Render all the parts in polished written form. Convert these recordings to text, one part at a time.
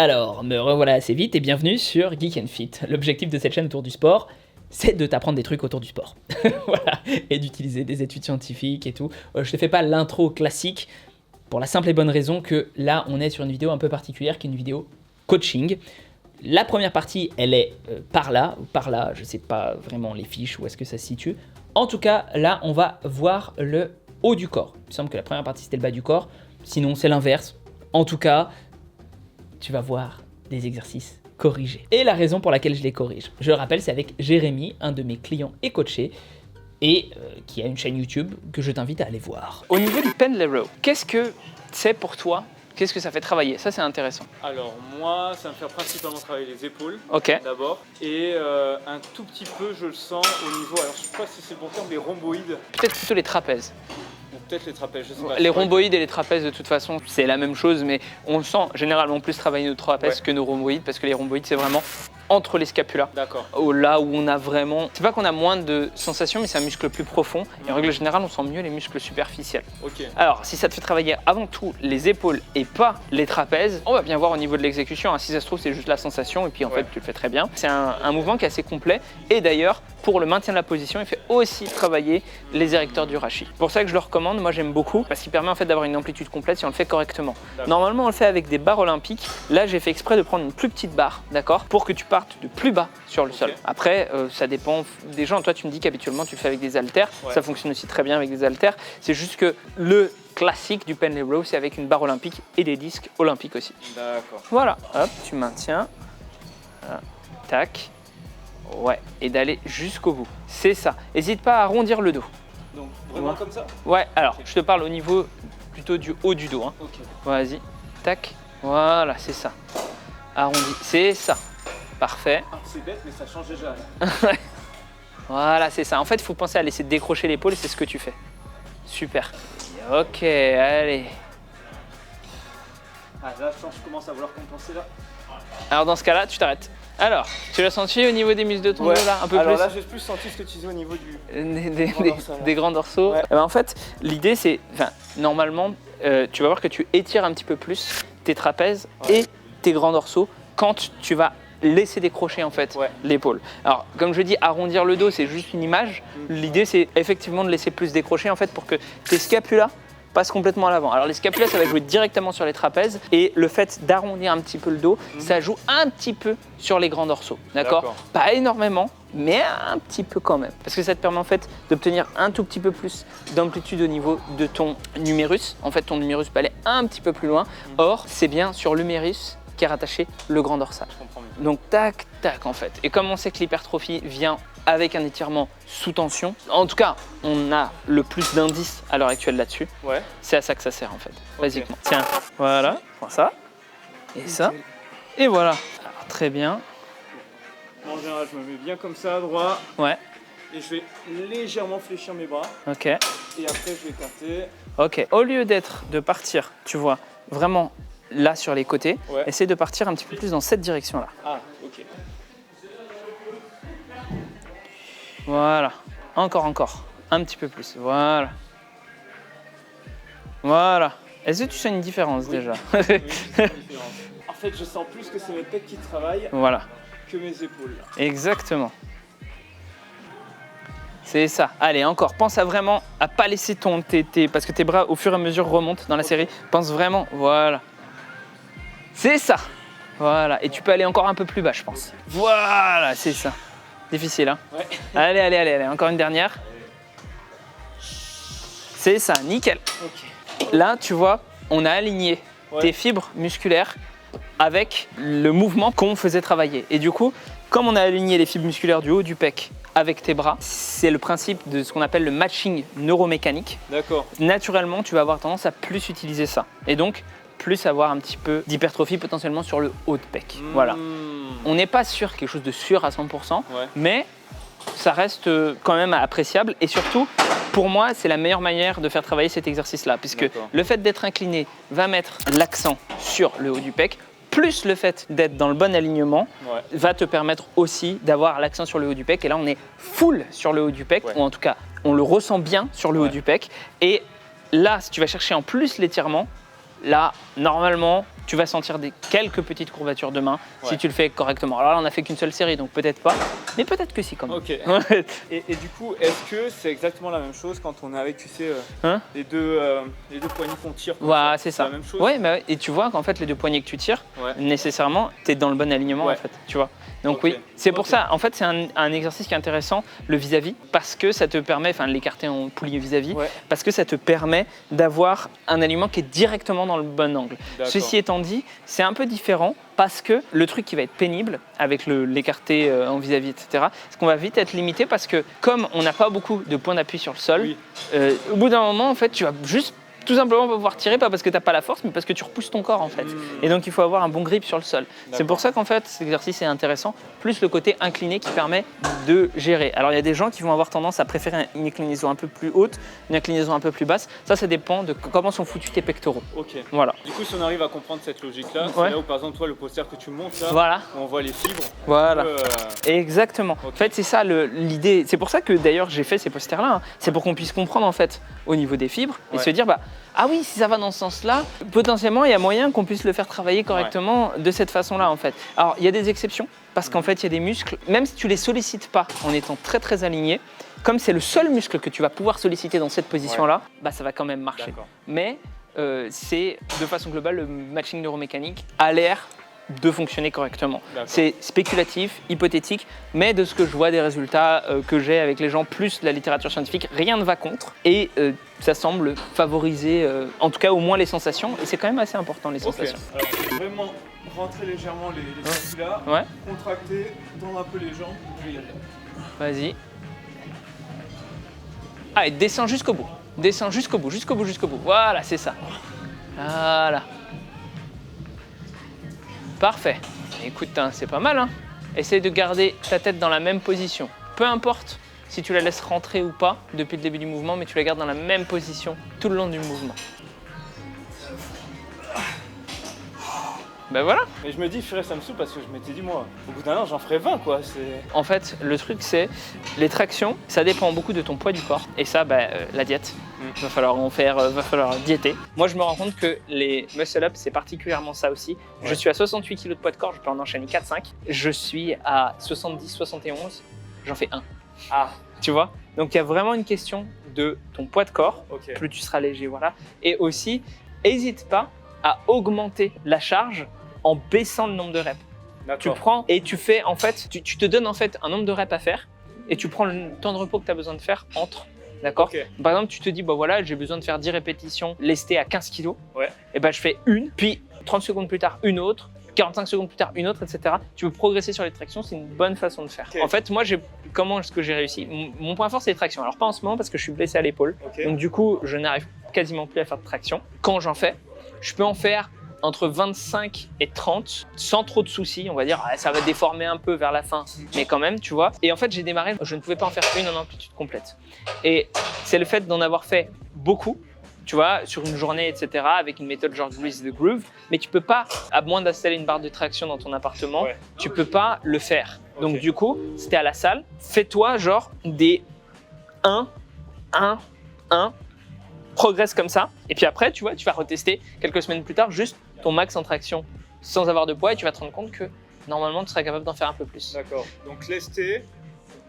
Alors, me revoilà assez vite et bienvenue sur Geek and Fit. L'objectif de cette chaîne autour du sport, c'est de t'apprendre des trucs autour du sport. Voilà, et d'utiliser des études scientifiques et tout. Je te fais pas l'intro classique pour la simple et bonne raison que là, on est sur une vidéo un peu particulière qui est une vidéo coaching. La première partie, elle est par là, je sais pas vraiment les fiches où est-ce que ça se situe. En tout cas, là, on va voir le haut du corps. Il me semble que la première partie, c'était le bas du corps. Sinon, c'est l'inverse. En tout cas, tu vas voir des exercices corrigés. Et la raison pour laquelle je les corrige, je le rappelle, c'est avec Jérémy, un de mes clients et coachés, et qui a une chaîne YouTube que je t'invite à aller voir. Au niveau du pendlay row, qu'est-ce que c'est pour toi? Qu'est-ce que ça fait travailler? Ça, c'est intéressant. Alors moi, ça me fait principalement travailler les épaules d'abord. Et un tout petit peu, je le sens au niveau, alors je sais pas si c'est le bon terme, des rhomboïdes. Peut-être plutôt les trapèzes. Ou peut-être les trapèzes, je sais pas. Les rhomboïdes et les trapèzes, de toute façon, c'est la même chose, mais on le sent généralement plus travailler nos trapèzes que nos rhomboïdes, parce que les rhomboïdes, c'est vraiment entre les scapulas. D'accord. Là où on a vraiment... C'est pas qu'on a moins de sensations, mais c'est un muscle plus profond. Et en règle générale, on sent mieux les muscles superficiels. Ok. Alors, si ça te fait travailler avant tout les épaules et pas les trapèzes, on va bien voir au niveau de l'exécution. Si ça se trouve, c'est juste la sensation, et puis en fait, tu le fais très bien. C'est un mouvement qui est assez complet. Et d'ailleurs, pour le maintien de la position, il fait aussi travailler les érecteurs du rachis. C'est pour ça que je le recommande, moi j'aime beaucoup, parce qu'il permet en fait d'avoir une amplitude complète si on le fait correctement. Normalement, on le fait avec des barres olympiques. Là, j'ai fait exprès de prendre une plus petite barre, d'accord, pour que tu partes de plus bas sur le sol. Après, ça dépend des gens. Toi, tu me dis qu'habituellement, tu le fais avec des haltères. Ça fonctionne aussi très bien avec des haltères. C'est juste que le classique du pendlay row, c'est avec une barre olympique et des disques olympiques aussi. D'accord. Voilà, hop, tu maintiens. Voilà. Tac. Ouais, et d'aller jusqu'au bout. C'est ça. N'hésite pas à arrondir le dos. Donc vraiment comme ça? Ouais, alors je te parle au niveau plutôt du haut du dos. Ok. Vas-y, tac. Voilà, c'est ça. Arrondi, c'est ça. Parfait. C'est bête, mais ça change déjà. Voilà, c'est ça. En fait, il faut penser à laisser décrocher l'épaule et c'est ce que tu fais. Super. Ok, allez. Ah là, je commence à vouloir compenser là. Alors dans ce cas-là, tu t'arrêtes. Alors, tu l'as senti au niveau des muscles de ton dos là, un peu alors plus? là, j'ai plus senti ce que tu disais au niveau des grands dorsaux. Ouais. Ben, en fait, l'idée c'est, normalement, tu vas voir que tu étires un petit peu plus tes trapèzes et tes grands dorsaux quand tu vas laisser décrocher en fait l'épaule. Alors, comme je dis, arrondir le dos, c'est juste une image. L'idée, c'est effectivement de laisser plus décrocher en fait pour que tes scapulas passe complètement à l'avant. Alors les scapulas, ça va jouer directement sur les trapèzes et le fait d'arrondir un petit peu le dos, ça joue un petit peu sur les grands dorsaux, d'accord? Pas énormément, mais un petit peu quand même. Parce que ça te permet en fait d'obtenir un tout petit peu plus d'amplitude au niveau de ton numérus. En fait, ton numérus peut aller un petit peu plus loin. Or, c'est bien sur l'humérus qu'est rattaché le grand dorsal. Je comprends mieux. Donc tac, tac en fait. Et comme on sait que l'hypertrophie vient avec un étirement sous tension, en tout cas, on a le plus d'indices à l'heure actuelle là-dessus. Ouais. C'est à ça que ça sert en fait, basiquement. Tiens, voilà, prends ça, et ça, et voilà. Alors, très bien. En général, je me mets bien comme ça, droit. Ouais. Et je vais légèrement fléchir mes bras. Ok. Et après, je vais écarter. Ok. Au lieu de partir, tu vois, vraiment là sur les côtés, essaie de partir un petit peu plus dans cette direction-là. Ah, ok. Voilà, encore, un petit peu plus, voilà. Voilà. Est-ce que tu sens une différence déjà? Oui, je sens une différence. En fait, je sens plus que c'est mes pecs qui travaillent que mes épaules. Exactement. C'est ça. Allez, encore. Pense à vraiment à pas laisser parce que tes bras au fur et à mesure remontent dans la série. Pense vraiment, voilà. C'est ça. Voilà. Et tu peux aller encore un peu plus bas, je pense. Voilà, c'est ça. Difficile, hein? Ouais. Allez, encore une dernière. C'est ça, nickel. Okay. Là, tu vois, on a aligné tes fibres musculaires avec le mouvement qu'on faisait travailler. Et du coup, comme on a aligné les fibres musculaires du haut du pec avec tes bras, c'est le principe de ce qu'on appelle le matching neuromécanique. D'accord. Naturellement, tu vas avoir tendance à plus utiliser ça. Et donc, plus avoir un petit peu d'hypertrophie potentiellement sur le haut de pec. Voilà. On n'est pas sûr quelque chose de sûr à 100%, mais ça reste quand même appréciable. Et surtout, pour moi, c'est la meilleure manière de faire travailler cet exercice-là, puisque le fait d'être incliné va mettre l'accent sur le haut du pec, plus le fait d'être dans le bon alignement va te permettre aussi d'avoir l'accent sur le haut du pec. Et là, on est full sur le haut du pec, ou en tout cas, on le ressent bien sur le haut du pec. Et là, si tu vas chercher en plus l'étirement, là, normalement, tu vas sentir quelques petites courbatures de main si tu le fais correctement. Alors là, on n'a fait qu'une seule série, donc peut-être pas, mais peut-être que si quand même. Ok. Et du coup, est-ce que c'est exactement la même chose quand on est avec, tu sais, les deux poignées qu'on tire? Voilà, c'est ça. La même chose. Ouais, et tu vois qu'en fait, les deux poignées que tu tires, nécessairement, tu es dans le bon alignement en fait, tu vois. Donc oui, c'est pour ça, en fait, c'est un exercice qui est intéressant, le vis-à-vis, parce que ça te permet, enfin l'écarter en poulie vis-à-vis, parce que ça te permet d'avoir un alignement qui est directement dans le bon angle. Ceci étant dit, c'est un peu différent parce que le truc qui va être pénible avec l'écarté en vis-à-vis, etc., c'est qu'on va vite être limité parce que comme on n'a pas beaucoup de points d'appui sur le sol, au bout d'un moment, en fait, tu vas juste tout simplement pas pouvoir tirer, pas parce que tu n'as pas la force, mais parce que tu repousses ton corps en fait. Et donc il faut avoir un bon grip sur le sol. C'est pour ça qu'en fait cet exercice est intéressant, plus le côté incliné qui permet de gérer. Alors il y a des gens qui vont avoir tendance à préférer une inclinaison un peu plus haute, une inclinaison un peu plus basse. Ça dépend de comment sont foutus tes pectoraux. Ok. Voilà. Du coup, si on arrive à comprendre cette logique-là, c'est là où par exemple toi le poster que tu montes là, où on voit les fibres. Voilà. Exactement. En fait c'est ça l'idée. C'est pour ça que d'ailleurs j'ai fait ces posters-là. C'est pour qu'on puisse comprendre en fait au niveau des fibres et se dire ah oui, si ça va dans ce sens-là, potentiellement, il y a moyen qu'on puisse le faire travailler correctement de cette façon-là, en fait. Alors, il y a des exceptions, parce qu'en fait, il y a des muscles, même si tu les sollicites pas en étant très, très aligné, comme c'est le seul muscle que tu vas pouvoir solliciter dans cette position-là, ça va quand même marcher. Mais c'est, de façon globale, le matching neuromécanique a l'air de fonctionner correctement. C'est spéculatif, hypothétique, mais de ce que je vois des résultats que j'ai avec les gens, plus la littérature scientifique, rien ne va contre. Et ça semble favoriser, en tout cas au moins les sensations, et c'est quand même assez important les sensations. Alors, vraiment rentrer légèrement les fasciculas, contracter, tendre un peu les jambes, je vais y aller. Vas-y. Ah, et descends jusqu'au bout. Descends jusqu'au bout, jusqu'au bout, jusqu'au bout. Voilà, c'est ça. Voilà. Parfait. Écoute, c'est pas mal. Essaye de garder ta tête dans la même position. Peu importe si tu la laisses rentrer ou pas depuis le début du mouvement, mais tu la gardes dans la même position tout le long du mouvement. Ben voilà. Mais je me dis, ça me saoule parce que je m'étais dit, moi, au bout d'un an, j'en ferai 20, quoi. En fait, le truc, c'est les tractions, ça dépend beaucoup de ton poids du corps. Et ça, la diète. Va falloir diéter. Moi, je me rends compte que les muscle-up, c'est particulièrement ça aussi. Je suis à 68 kg de poids de corps, je peux en enchaîner 4-5. Je suis à 70-71, j'en fais 1. Ah, tu vois? Donc, il y a vraiment une question de ton poids de corps. Plus tu seras léger, voilà. Et aussi, n'hésite pas à augmenter la charge en baissant le nombre de reps. Tu prends et tu fais, en fait, tu te donnes en fait un nombre de reps à faire et tu prends le temps de repos que tu as besoin de faire entre. D'accord. Par exemple, tu te dis, voilà, j'ai besoin de faire 10 répétitions lestées à 15 kg. Et je fais une, puis 30 secondes plus tard, une autre, 45 secondes plus tard, une autre, etc. Tu veux progresser sur les tractions, c'est une bonne façon de faire. En fait, moi, comment est-ce que j'ai réussi? Mon point fort, c'est les tractions. Alors, pas en ce moment parce que je suis blessé à l'épaule. Donc, du coup, je n'arrive quasiment plus à faire de traction. Quand j'en fais, je peux en faire entre 25 et 30 sans trop de soucis, on va dire. Ça va déformer un peu vers la fin, mais quand même, tu vois. Et en fait, j'ai démarré, je ne pouvais pas en faire une en amplitude complète. Et c'est le fait d'en avoir fait beaucoup, tu vois, sur une journée, etc., avec une méthode genre Grease the Groove, mais tu peux pas, à moins d'installer une barre de traction dans ton appartement, tu peux pas le faire. Donc du coup, c'était à la salle, fais-toi genre des 1, 1, 1, progresse comme ça, et puis après, tu vois, tu vas retester quelques semaines plus tard, juste ton max en traction sans avoir de poids, et tu vas te rendre compte que normalement, tu seras capable d'en faire un peu plus. D'accord. Donc lesté,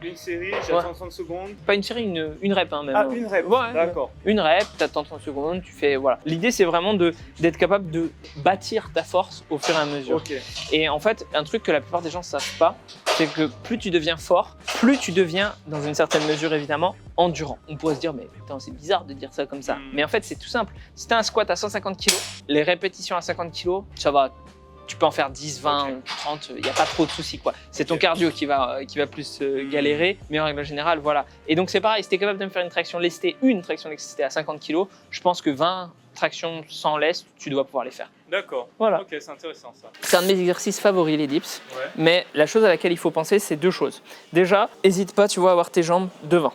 une série, j'attends 30 secondes. Pas une série, une rep même. Ah, une rep, d'accord. Une rep, tu attends 30 secondes, tu fais, voilà. L'idée, c'est vraiment d'être capable de bâtir ta force au fur et à mesure. Et en fait, un truc que la plupart des gens ne savent pas, c'est que plus tu deviens fort, plus tu deviens, dans une certaine mesure évidemment, endurant. On pourrait se dire, mais putain, c'est bizarre de dire ça comme ça. Mais en fait, c'est tout simple. Si tu as un squat à 150 kg, les répétitions à 50 kg, ça va. Tu peux en faire 10, 20, 30, il n'y a pas trop de soucis, quoi. C'est ton cardio qui va plus galérer, mais en règle générale, voilà. Et donc c'est pareil, si tu es capable de me faire une traction lestée à 50 kg, je pense que 20 tractions sans lest, tu dois pouvoir les faire. D'accord. Voilà. Ok, c'est intéressant ça. C'est un de mes exercices favoris, les dips. Mais la chose à laquelle il faut penser, c'est deux choses. Déjà, n'hésite pas, tu vois, à avoir tes jambes devant.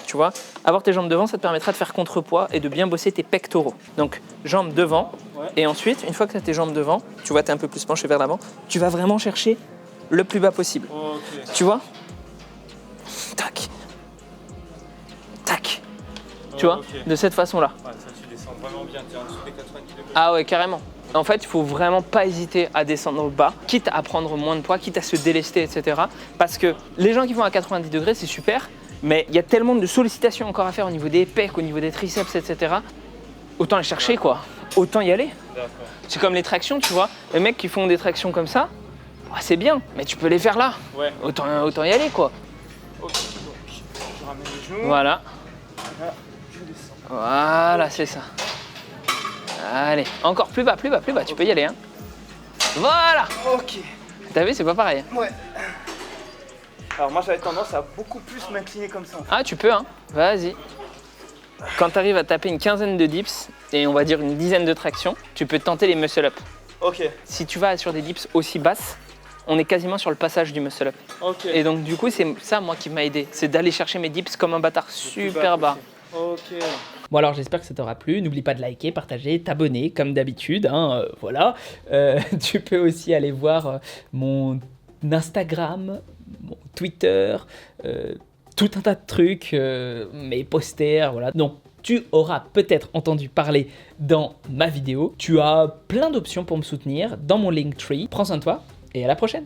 Tu vois, avoir tes jambes devant, ça te permettra de faire contrepoids et de bien bosser tes pectoraux. Donc, jambes devant. Et ensuite, une fois que tu as tes jambes devant, tu vois, tu es un peu plus penché vers l'avant, tu vas vraiment chercher le plus bas possible. Tu vois? Tac. Tac. Tu vois? De cette façon-là. descend vraiment bien, t'es en dessous des 90 degrés. Ah ouais, carrément. En fait, il faut vraiment pas hésiter à descendre bas, quitte à prendre moins de poids, quitte à se délester, etc. Parce que les gens qui vont à 90 degrés, c'est super, mais il y a tellement de sollicitations encore à faire au niveau des pecs, au niveau des triceps, etc. Autant les chercher, quoi. Autant y aller. C'est comme les tractions, tu vois. Les mecs qui font des tractions comme ça, c'est bien, mais tu peux les faire là. Ouais. Autant y aller, quoi. Ok, donc je ramène les genoux. Voilà. Là, je descends. Voilà, c'est ça. Allez, encore plus bas, tu peux y aller, hein. Voilà. Ok. T'as vu, c'est pas pareil. Ouais. Alors moi j'avais tendance à beaucoup plus m'incliner comme ça. En fait. Ah, tu peux, hein. Vas-y. Quand tu arrives à taper une quinzaine de dips et on va dire une dizaine de tractions, tu peux tenter les muscle-up. Ok. Si tu vas sur des dips aussi basses, on est quasiment sur le passage du muscle-up. Ok. Et donc du coup, c'est ça moi qui m'a aidé, c'est d'aller chercher mes dips comme un bâtard super bas. Ok. Bon alors j'espère que ça t'aura plu, n'oublie pas de liker, partager, t'abonner comme d'habitude, hein, voilà. Tu peux aussi aller voir mon Instagram, mon Twitter, tout un tas de trucs, mes posters, voilà. Donc tu auras peut-être entendu parler dans ma vidéo. Tu as plein d'options pour me soutenir dans mon Linktree. Prends soin de toi et à la prochaine.